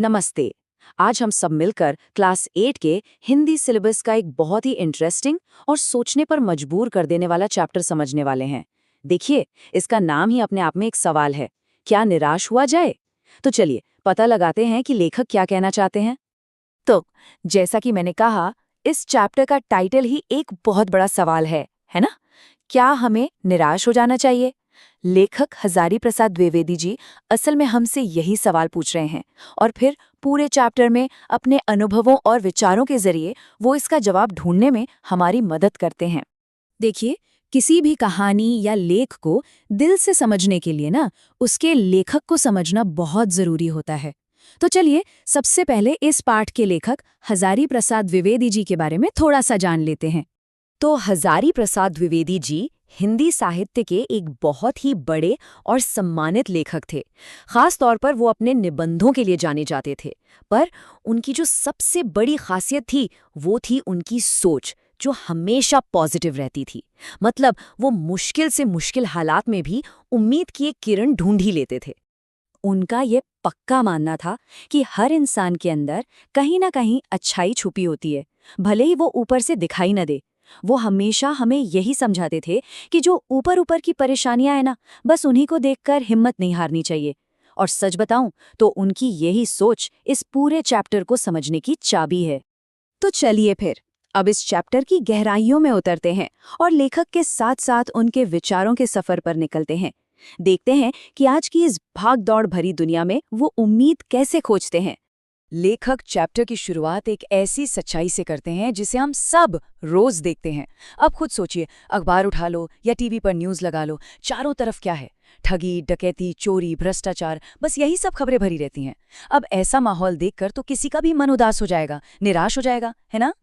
नमस्ते। आज हम सब मिलकर क्लास 8 के हिंदी सिलेबस का एक बहुत ही इंटरेस्टिंग और सोचने पर मजबूर कर देने वाला चैप्टर समझने वाले हैं। देखिए, इसका नाम ही अपने आप में एक सवाल है, क्या निराश हुआ जाए? तो चलिए पता लगाते हैं कि लेखक क्या कहना चाहते हैं। तो जैसा कि मैंने कहा, इस चैप्टर का टाइटल ही एक बहुत बड़ा सवाल है ना? क्या हमें निराश हो जाना चाहिए? लेखक हजारी प्रसाद द्विवेदी जी असल में हमसे यही सवाल पूछ रहे हैं और फिर पूरे चैप्टर में अपने अनुभवों और विचारों के जरिए वो इसका जवाब ढूंढने में हमारी मदद करते हैं। देखिए, किसी भी कहानी या लेख को दिल से समझने के लिए ना उसके लेखक को समझना बहुत जरूरी होता है। तो चलिए सबसे पहले इस पाठ के लेखक हजारी प्रसाद द्विवेदी जी के बारे में थोड़ा सा जान लेते हैं। तो हजारी प्रसाद द्विवेदी जी हिंदी साहित्य के एक बहुत ही बड़े और सम्मानित लेखक थे। खास तौर पर वो अपने निबंधों के लिए जाने जाते थे। पर उनकी जो सबसे बड़ी खासियत थी वो थी उनकी सोच, जो हमेशा पॉजिटिव रहती थी। मतलब वो मुश्किल से मुश्किल हालात में भी उम्मीद की एक किरण ढूंढ ही लेते थे। उनका ये पक्का मानना था कि हर इंसान के अंदर कहीं ना कहीं अच्छाई छुपी होती है, भले ही वो ऊपर से दिखाई न दे। वो हमेशा हमें यही समझाते थे कि जो ऊपर ऊपर की परेशानियां हैं ना, बस उन्हीं को देखकर हिम्मत नहीं हारनी चाहिए। और सच बताऊं तो उनकी यही सोच इस पूरे चैप्टर को समझने की चाबी है। तो चलिए फिर अब इस चैप्टर की गहराइयों में उतरते हैं और लेखक के साथ साथ उनके विचारों के सफर पर निकलते हैं। देखते हैं कि आज की इस भाग दौड़ भरी दुनिया में वो उम्मीद कैसे खोजते हैं। लेखक चैप्टर की शुरुआत एक ऐसी सच्चाई से करते हैं जिसे हम सब रोज देखते हैं। अब खुद सोचिए, अखबार उठा लो या टीवी पर न्यूज़ लगा लो, चारों तरफ क्या है? ठगी, डकैती, चोरी, भ्रष्टाचार, बस यही सब खबरें भरी रहती हैं। अब ऐसा माहौल देखकर तो किसी का भी मन उदास हो जाएगा, निराश हो जाएगा, है ना?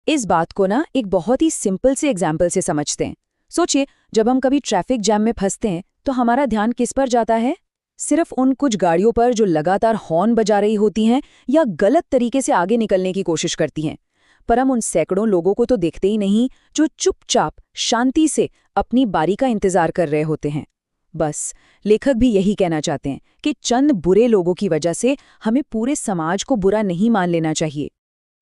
इस बात को ना एक बहुत ही सिंपल से एग्जाम्पल से समझते हैं। सोचिए, जब हम कभी ट्रैफिक जैम में फंसते हैं तो हमारा ध्यान किस पर जाता है? सिर्फ उन कुछ गाड़ियों पर जो लगातार हॉर्न बजा रही होती हैं या गलत तरीके से आगे निकलने की कोशिश करती हैं। पर हम उन सैकड़ों लोगों को तो देखते ही नहीं जो चुपचाप शांति से अपनी बारी का इंतजार कर रहे होते हैं। बस लेखक भी यही कहना चाहते हैं कि चंद बुरे लोगों की वजह से हमें पूरे समाज को बुरा नहीं मान लेना चाहिए।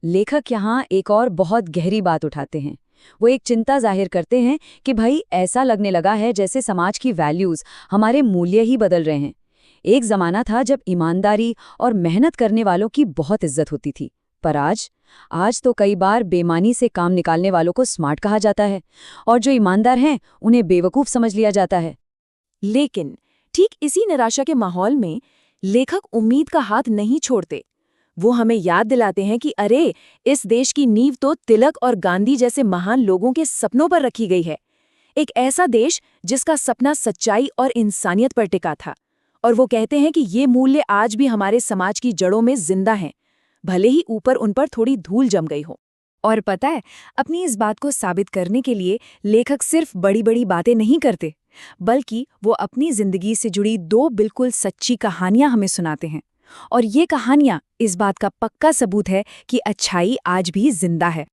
लेखक यहाँ एक और बहुत गहरी बात उठाते हैं। वो एक चिंता जाहिर करते हैं कि भाई ऐसा लगने लगा है जैसे समाज की वैल्यूज, हमारे मूल्य ही बदल रहे हैं। एक जमाना था जब ईमानदारी और मेहनत करने वालों की बहुत इज्जत होती थी, पर आज तो कई बार बेईमानी से काम निकालने वालों को स्मार्ट कहा जाता है और जो ईमानदार हैं उन्हें बेवकूफ़ समझ लिया जाता है। लेकिन ठीक इसी निराशा के माहौल में लेखक उम्मीद का हाथ नहीं छोड़ते। वो हमें याद दिलाते हैं कि अरे, इस देश की नींव तो तिलक और गांधी जैसे महान लोगों के सपनों पर रखी गई है। एक ऐसा देश जिसका सपना सच्चाई और इंसानियत पर टिका था। और वो कहते हैं कि ये मूल्य आज भी हमारे समाज की जड़ों में जिंदा हैं, भले ही ऊपर उन पर थोड़ी धूल जम गई हो। और पता है, अपनी इस बात को साबित करने के लिए लेखक सिर्फ बड़ी बड़ी बातें नहीं करते, बल्कि वो अपनी जिंदगी से जुड़ी दो बिल्कुल सच्ची कहानियां हमें सुनाते हैं। और ये कहानियां इस बात का पक्का सबूत है कि अच्छाई आज भी जिंदा है।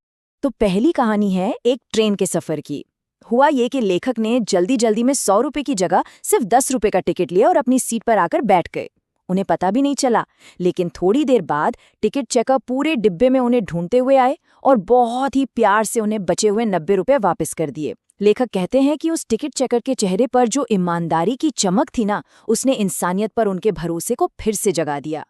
तो पहली कहानी है एक ट्रेन के सफर की। हुआ ये कि लेखक ने जल्दी जल्दी में 100 रुपए की जगह सिर्फ 10 रुपए का टिकट लिया और अपनी सीट पर आकर बैठ गए। उन्हें पता भी नहीं चला, लेकिन थोड़ी देर बाद टिकट चेकर पूरे डिब्बे में उन्हें ढूंढते हुए आए और बहुत ही प्यार से उन्हें बचे हुए 90 रुपए वापस कर दिए। लेखक कहते हैं कि उस टिकट चेकर के चेहरे पर जो ईमानदारी की चमक थी ना, उसने इंसानियत पर उनके भरोसे को फिर से जगा दिया।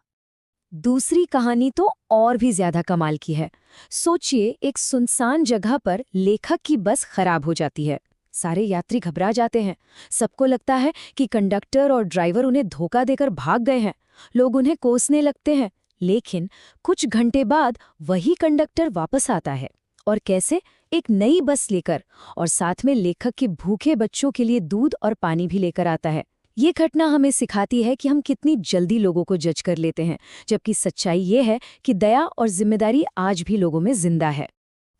दूसरी कहानी तो और भी ज्यादा कमाल की है। सोचिए, एक सुनसान जगह पर लेखक की बस खराब हो जाती है। सारे यात्री घबरा जाते हैं। सबको लगता है कि कंडक्टर और ड्राइवर उन्हें धोखा देकर भाग गए हैं। लोग उन्हें कोसने लगते हैं। लेकिन कुछ घंटे बाद वही कंडक्टर वापस आता है। और कैसे? एक नई बस लेकर, और साथ में लेखक के भूखे बच्चों के लिए दूध और पानी भी लेकर आता है। ये घटना हमें सिखाती है कि हम कितनी जल्दी लोगों को जज कर लेते हैं, जबकि सच्चाई ये है कि दया और जिम्मेदारी आज भी लोगों में जिंदा है।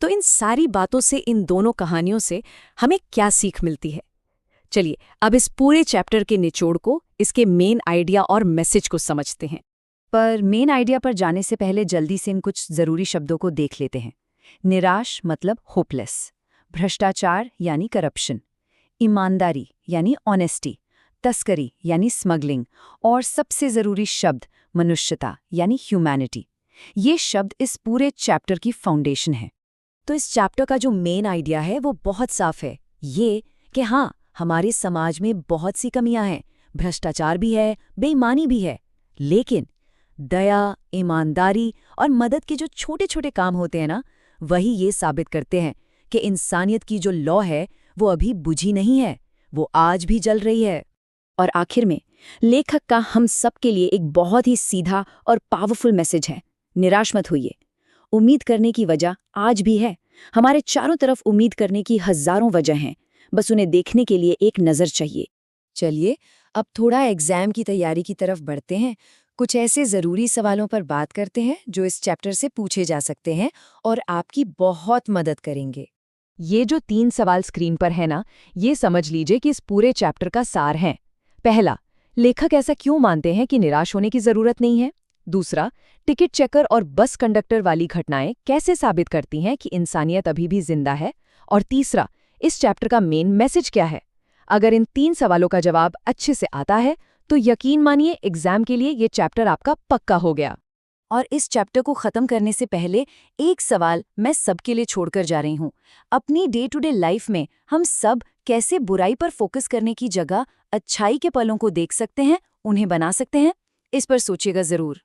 तो इन सारी बातों से, इन दोनों कहानियों से हमें क्या सीख मिलती है? चलिए अब इस पूरे चैप्टर के निचोड़ को, इसके मेन आइडिया और मैसेज को समझते हैं। पर मेन आइडिया पर जाने से पहले जल्दी से इन कुछ जरूरी शब्दों को देख लेते हैं। निराश मतलब होपलेस, भ्रष्टाचार यानी करप्शन, ईमानदारी यानी ऑनेस्टी, तस्करी यानी स्मगलिंग और सबसे ज़रूरी शब्द मनुष्यता यानी ह्यूमैनिटी। ये शब्द इस पूरे चैप्टर की फाउंडेशन है। तो इस चैप्टर का जो मेन आइडिया है वो बहुत साफ है, ये कि हाँ, हमारे समाज में बहुत सी कमियां हैं, भ्रष्टाचार भी है, बेईमानी भी है, लेकिन दया, ईमानदारी और मदद के जो छोटे छोटे काम होते हैं ना, वही ये साबित करते हैं कि इंसानियत की जो लौ है वो अभी बुझी नहीं है, वो आज भी जल रही है। और आखिर में लेखक का हम सब के लिए एक बहुत ही सीधा और पावरफुल मैसेज है, निराश मत होइए। उम्मीद करने की वजह आज भी है। हमारे चारों तरफ उम्मीद करने की हजारों वजह हैं, बस उन्हें देखने के लिए एक नज़र चाहिए। चलिए अब थोड़ा एग्जाम की तैयारी की तरफ बढ़ते हैं। कुछ ऐसे ज़रूरी सवालों पर बात करते हैं जो इस चैप्टर से पूछे जा सकते हैं और आपकी बहुत मदद करेंगे। ये जो 3 सवाल स्क्रीन पर है ना, ये समझ लीजिए कि इस पूरे चैप्टर का सार है। पहला, लेखक ऐसा क्यों मानते हैं कि निराश होने की जरूरत नहीं है? दूसरा, टिकट चेकर और बस कंडक्टर वाली घटनाएं कैसे साबित करती हैं कि इंसानियत अभी भी जिंदा है? और तीसरा, इस चैप्टर का मेन मैसेज क्या है? अगर इन 3 सवालों का जवाब अच्छे से आता है तो यकीन मानिए एग्जाम के लिए ये चैप्टर आपका पक्का हो गया। और इस चैप्टर को ख़त्म करने से पहले एक सवाल मैं सबके लिए छोड़कर जा रही हूँ। अपनी डे टू डे लाइफ में हम सब कैसे बुराई पर फोकस करने की जगह अच्छाई के पलों को देख सकते हैं, उन्हें बना सकते हैं? इस पर सोचिएगा ज़रूर।